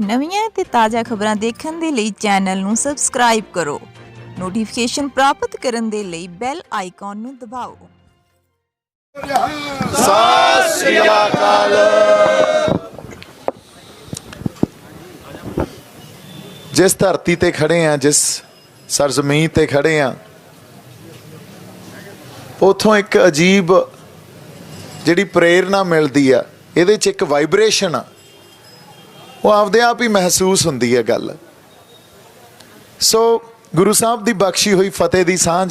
ਨਵੀਆਂ ਤੇ ਤਾਜ਼ਾ ਖਬਰਾਂ ਦੇਖਣ ਦੇ ਲਈ ਚੈਨਲ ਨੂੰ ਸਬਸਕ੍ਰਾਈਬ ਕਰੋ। ਨੋਟੀਫਿਕੇਸ਼ਨ ਪ੍ਰਾਪਤ ਕਰਨ ਦੇ ਲਈ ਬੈਲ ਆਈਕਨ ਨੂੰ ਦਬਾਓ। ਸਤਿ ਸ਼੍ਰੀ ਅਕਾਲ। जिस धरती ते खड़े हैं, जिस सरजमीन ते खड़े हैं, उतों एक अजीब जिहड़ी प्रेरणा मिलती है, इहदे च एक वाइब्रेशन आ वो आपदे आप ही महसूस हुंदी है गल। सो गुरु साहब दी बख्शी हुई फतेह दी सांझ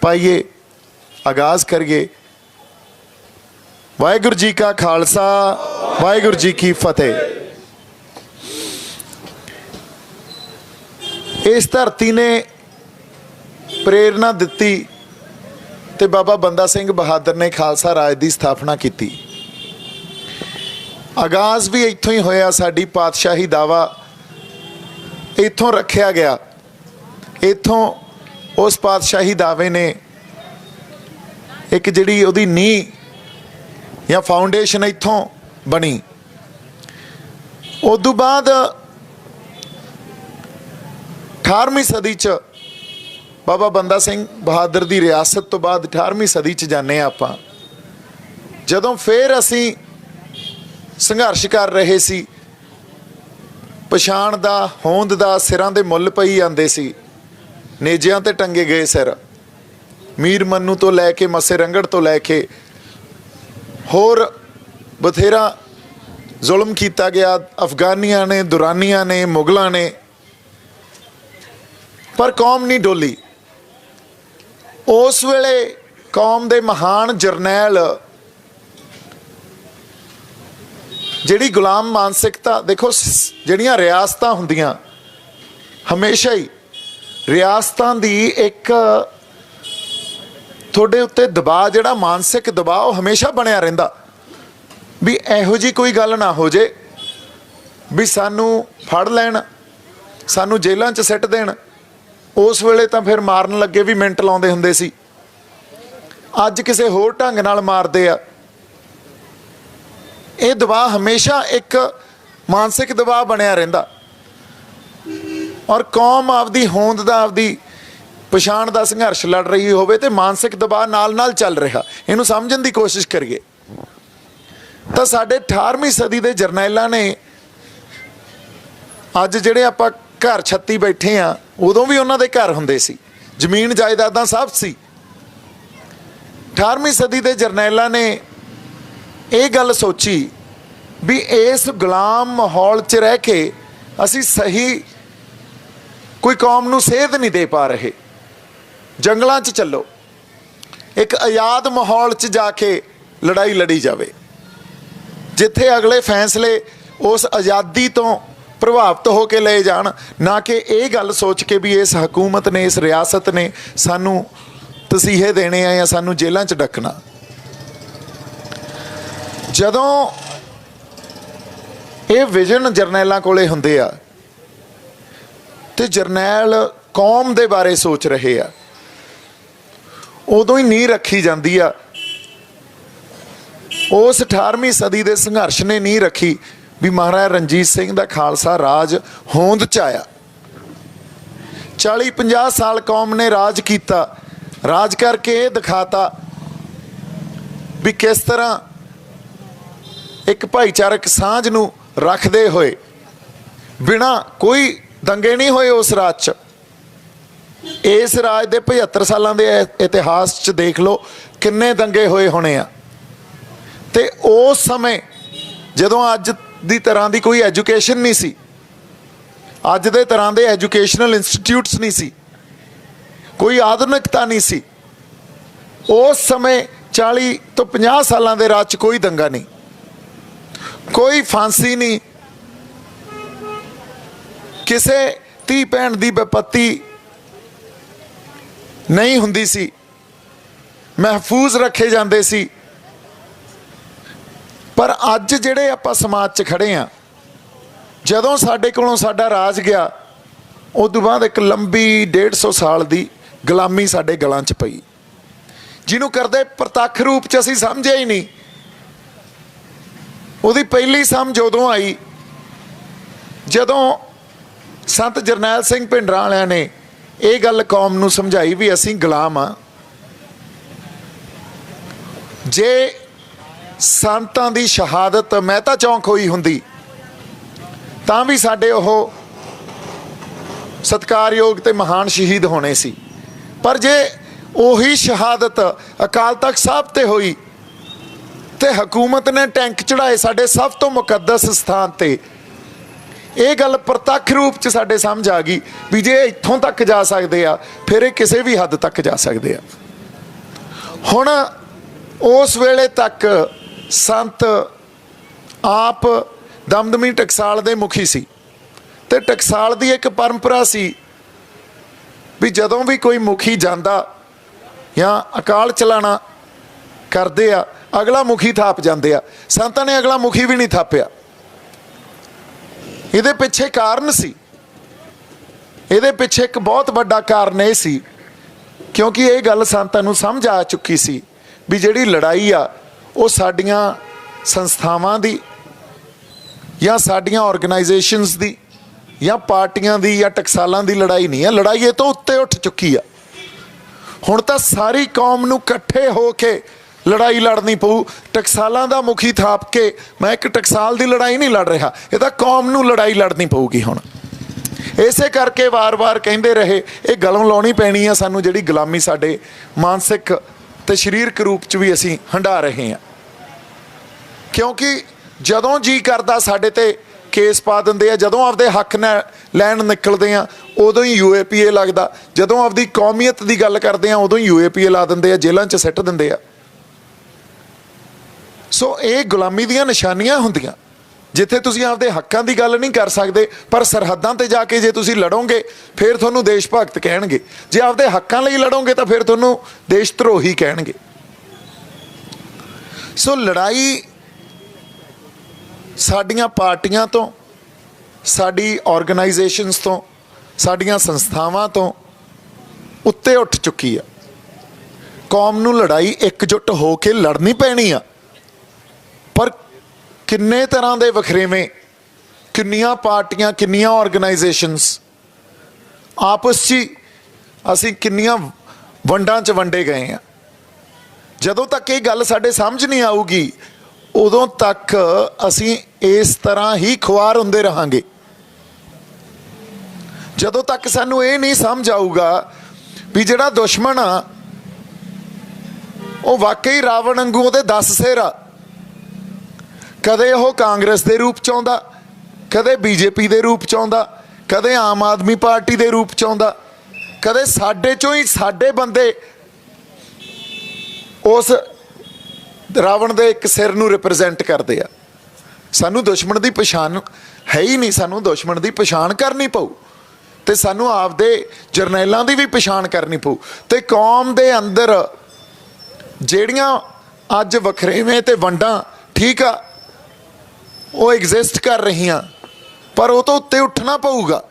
पाइए, आगाज करिए। वाहिगुरू जी का खालसा, वाहिगुरू जी की फतेह। इस धरती ने प्रेरणा दिती ते बाबा बंदा सिंह बहादुर ने खालसा राज की स्थापना की। आगाज भी इत्थों ही होया। साडी पातशाही दावा इत्थों रखा गया। इत्थों उस पातशाही दावे ने एक जिहड़ी उहदी नींह या फाउंडेशन इत्थों बनी। उदों बाद 18वीं सदी च बाबा बंदा सिंह बहादुर की रियासत तो बाद 18वीं सदी च जाने आपां, जदों फिर असी संघर्ष कर रहे सी, पछाण दा, होंद दा, सिरां दे मुੱਲ पई आंदे सी, नेजियां ते टंगे गए सिर, मीर मन्नू तो लैके मसे रंगड़ तो लैके होर बथेरा जुल्म किया गया। अफगानियां ने, दुरानियां ने, मुगलों ने, पर कौम नहीं डोली। उस वेले कौम दे महान जरनैल जिहड़ी गुलाम मानसिकता, देखो जिहड़ियां रियासतां हुंदियां हमेशा ही रियासतां दी एक तुहाडे उत्ते दबाव, जिहड़ा मानसिक दबाव हमेशा बनिया रहिंदा भी इहो जी कोई गल ना हो जे भी सानू फड़ लैण, सानू जेलां च सिट देण। उस वेले तो फिर मारन लगे भी मिनट लाउंदे हुंदे सी, अज किसी होर ढंग नाल मारदे आ। ये दबाव हमेशा एक मानसिक दबाव बनिया रहिंदा और कौम आपदी होंद दा, आपदी पछाण दा संघर्ष लड़ रही होवे ते मानसिक दबाव नाल नाल चल रहा। इहनूं समझण दी कोशिश करिए तो साडे 18वीं सदी दे जरनैलां ने अज जिहड़े आपां घर छत्ती बैठे आ, उदों भी उन्हां दे घर हुंदे सी, जमीन जायदादां सब सी। 18वीं सदी दे जरनैलां ने ये गल सोची भी इस गुलाम माहौल च रह के असी सही कोई कौम नूं सेध नहीं दे पा रहे। जंगलां च चलो, एक आज़ाद माहौल च जाके लड़ाई लड़ी जावे, जिथे अगले फैसले उस आज़ादी तो प्रभावित होकर ले जान, ना कि ये गल सोच के भी इस हकूमत ने, इस रियासत ने सानू तसीहे देने या सानू जेलों च डकना। जदों ये विजन जरनैलों कोले हुंदे आ ते जरनैल कौम दे बारे सोच रहे आ, उदों ही नींह रखी जाती आ। उस 18वीं सदी के संघर्ष ने नींह रखी भी महाराजा रणजीत सिंह दा खालसा राज होंद च आया। 40-50 साल कौम ने राज किया, राज करके दिखाता भी किस तरह एक भाईचारक सांझ नूं रखदे होए बिना कोई दंगे नहीं होए उस राज च। इस राज दे 75 सालों के इतिहास च देख लो किन्ने दंगे होए होने आ। ते उस समय जदों अज दी तरह की कोई एजुकेशन नहीं सी, अज दे तरह के एजुकेशनल इंस्टीट्यूट्स नहीं सी, कोई आधुनिकता नहीं सी। उस समय 40 तो 50 सालों के राज कोई दंगा नहीं, कोई फांसी नहीं, किसी धी भैन की विपत्ति नहीं हुंदी सी, महफूज रखे जाते सी। पर अज जिहड़े आपां समाज च खड़े आ, जदों साडे कोलों साडा राज गया, उदों बाद एक लंबी 150 साल की गुलामी साडे गलां च पई, जिन्हों करदे प्रतੱਖ रूप च असीं समझिया ही नहीं। ਉਹਦੀ ਪਹਿਲੀ ਸਮਝ ਉਦੋਂ ਆਈ ਜਦੋਂ संत जरनैल सिंह भिंडरां वालियां ने ये गल कौम नूं समझाई भी असीं गुलाम हाँ, जे संतां दी शहादत मेहता चौंक होई हुंदी तां भी साडे ओह सत्कारयोग ते महान शहीद होने सी। पर जे उही शहादत अकाल तख्त साहब ते होई ते हुकूमत ने टैंक चढ़ाए साडे सब तो मुकद्दस स्थान ते, ये गल प्रतख रूप च साडे समझ आ गई भी जे इत्थों तक जा सकते आ फिर ये किसी भी हद तक जा सकते आ। हुण उस वेले तक संत आप दमदमी टकसाल दे मुखी सी ते टकसाल दी एक परंपरा सी भी जदों भी कोई मुखी जांदा या अकाल चलाना करदे आ अगला मुखी थाप जांदे आ। संतां ने अगला मुखी भी नहीं थापिया। ਇਹਦੇ ਪਿੱਛੇ ਕਾਰਨ ਸੀ, ਇਹਦੇ ਪਿੱਛੇ ਇੱਕ ਬਹੁਤ ਵੱਡਾ ਕਾਰਨ ਇਹ ਸੀ ਕਿਉਂਕਿ ਇਹ ਗੱਲ ਸੰਤਾਂ ਨੂੰ ਸਮਝ ਆ ਚੁੱਕੀ ਸੀ ਵੀ ਜਿਹੜੀ ਲੜਾਈ ਆ ਉਹ ਸਾਡੀਆਂ ਸੰਸਥਾਵਾਂ ਦੀ ਜਾਂ ਸਾਡੀਆਂ ਆਰਗੇਨਾਈਜੇਸ਼ਨਸ ਦੀ ਜਾਂ ਪਾਰਟੀਆਂ ਦੀ ਜਾਂ ਟਕਸਾਲਾਂ ਦੀ ਲੜਾਈ ਨਹੀਂ ਹੈ, ਲੜਾਈ ਇਹ ਤੋਂ ਉੱਤੇ ਉੱਠ ਚੁੱਕੀ ਆ। ਹੁਣ ਤਾਂ ਸਾਰੀ ਕੌਮ ਨੂੰ ਇਕੱਠੇ ਹੋ ਕੇ लड़ाई लड़नी पऊ। टकसालों का मुखी थाप के मैं एक टकसाल की लड़ाई नहीं लड़ रहा, ये तो कौम नूं लड़ाई लड़नी पऊगी। हुण इसे करके वार वार कहते रहे ये गलों लाउणी पैनी है सानूं, जिहड़ी गुलामी साडे मानसिक ते शरीरक रूप च भी असीं हंडा रहे हैं। क्योंकि जदों जी करदा साडे ते केस पा दिंदे आ, जदों आपदे हक लैण निकलदे आ उदों ही UAPA लगदा, जदों आपदी कौमीयत की गल करदे आ उदों ही UAPA ला दिंदे आ, जेलां च सिੱਟ दिंदे आ। सो ये गुलामी ਦੀਆਂ निशानियां ਹੁੰਦੀਆਂ जिथे तुसीं आपदे हक्कां दी गल नहीं कर सकते, पर सरहदां ते जाके जे तुसीं लड़ोगे फिर तुहानूं देश भगत कहणगे, जे आपदे हक्कां लई लड़ोगे तो फिर तुहानूं देश धरोही कहणगे। सो लड़ाई साडीआं पार्टियां तो, साडी ऑर्गेनाइजेशनस तो, साडीआं संस्थावां तो उत्ते उठ चुकी है। कौम नूं लड़ाई एकजुट हो के लड़नी पैनी आ। पर किन्ने तरह के वखरेवें, किन्नियां पार्टियां, किन्नियां ऑर्गेनाइजेशनस आपस च असीं किन्नियां वंडां च वंडे गए हैं। जदों तक ये गल साडे समझ नहीं आऊगी उदों तक असीं इस तरह ही खुआर हुंदे रहांगे। जदों तक सानूं ये नहीं समझ आऊगा भी जिहड़ा दुश्मन आ वो वाकई रावण वांगू उहदे 10 सिर आ, कदे वो कांग्रेस के रूप च आउंदा, कदे BJP के रूप च आउंदा, कदे आम आदमी पार्टी के रूप च आउंदा, कदे साडे चों ही साडे बंदे उस रावण दे एक सिर नूं रिप्रजेंट करते आ। सानूं दुश्मन की पछाण है ही नहीं, सानूं दुश्मन की पछाण करनी पऊ ते सानूं आपदे जरनैलों की भी पछाण करनी पऊ। ते कौम दे अंदर ਜਿਹੜੀਆਂ अज वखरेवें ते वंडां ठीक आ वो एग्जिस्ट कर रही, पर वो तो उत्ते उठना पऊगा।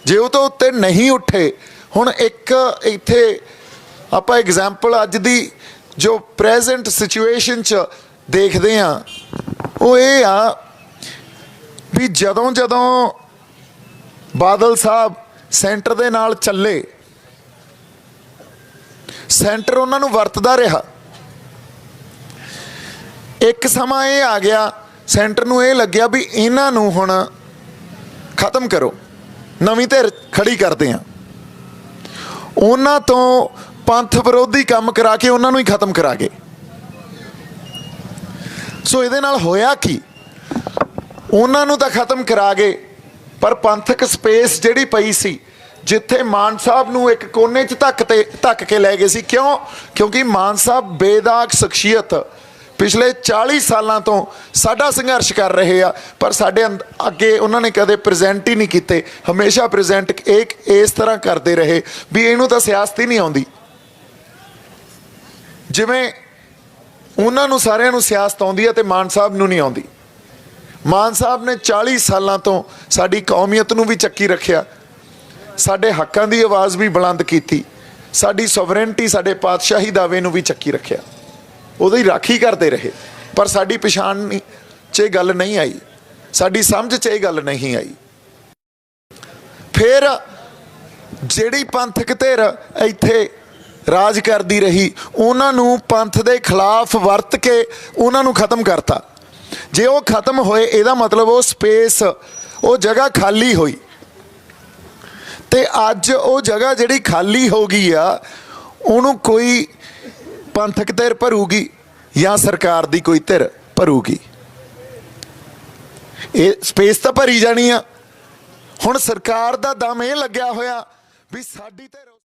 जे वो तो उत्ते नहीं उठे, हुण एक इत्थे आपां एग्जाम्पल अज दी जो प्रेजेंट सिचुएशन च देखदे आ वो ये आ भी जदों जदों बादल साहब सेंटर दे नाल चले, सेंटर उन्हां नूं वरतदा रहा। एक समा ये आ गया सेंटर नूं ये लग्या भी इन्हां नूं हुण खत्म करो, नवीं धिर खड़ी करते हैं, उन्हां तो पंथ विरोधी काम करा के उन्हां नूं ही खत्म करा गए। सो इहदे नाल होया कि उन्हां नूं तां खत्म करा गए, पर पंथक स्पेस जिहड़ी पई सी जिथे मान साहब नूं एक कोने च धक के लै गए सी। क्यों? क्योंकि मान साहब बेदाग शख्सियत पिछले 40 सालों तो साडा संघर्ष कर रहे आ, पर साडे अगे उन्होंने कदे प्रेजेंट ही नहीं किए, हमेशा प्रेजेंट एक इस तरह करते रहे भी इनू तो सियासत ही नहीं आती, जिवें उन्होंने सारिਆਂ ਨੂੰ सियासत आती है तो मान साहब नूं नहीं आती। मान साहब ने 40 सालों तो साडी कौमीयत नूं भी चक्की रखिया, साडे हक्कां दी आवाज़ भी बुलंद की, साडी सोवरेनिटी साडे पातशाही दावे नूं भी चक्की रखिया, उहदी राखी करते रहे। पर साडी पछाण च गल नहीं आई, साडी समझ च गल नहीं आई। ਫਿਰ ਜਿਹੜੀ ਪੰਥਕ ਧਿਰ ਇੱਥੇ ਰਾਜ ਕਰਦੀ ਰਹੀ ਉਹਨਾਂ ਨੂੰ ਪੰਥ ਦੇ ਖਿਲਾਫ ਵਰਤ ਕੇ ਉਹਨਾਂ ਨੂੰ ਖਤਮ ਕਰਤਾ। ਜੇ ਉਹ ਖਤਮ ਹੋਏ ਇਹਦਾ ਮਤਲਬ ਉਹ ਸਪੇਸ, ਉਹ ਜਗ੍ਹਾ ਖਾਲੀ ਹੋਈ, ਤੇ ਅੱਜ ਉਹ ਜਗ੍ਹਾ ਜਿਹੜੀ ਖਾਲੀ ਹੋ ਗਈ ਆ ਉਹਨੂੰ ਕੋਈ ਪੰਥਕ ਧਿਰ ਭਰੂਗੀ ਜਾਂ ਸਰਕਾਰ ਦੀ ਕੋਈ ਧਿਰ ਭਰੂਗੀ। ਇਹ ਸਪੇਸ ਤਾਂ ਭਰੀ ਜਾਣੀ ਆ। ਹੁਣ ਸਰਕਾਰ ਦਾ ਦਮ ਇਹ ਲੱਗਿਆ ਹੋਇਆ ਵੀ ਸਾਡੀ ਧਿਰ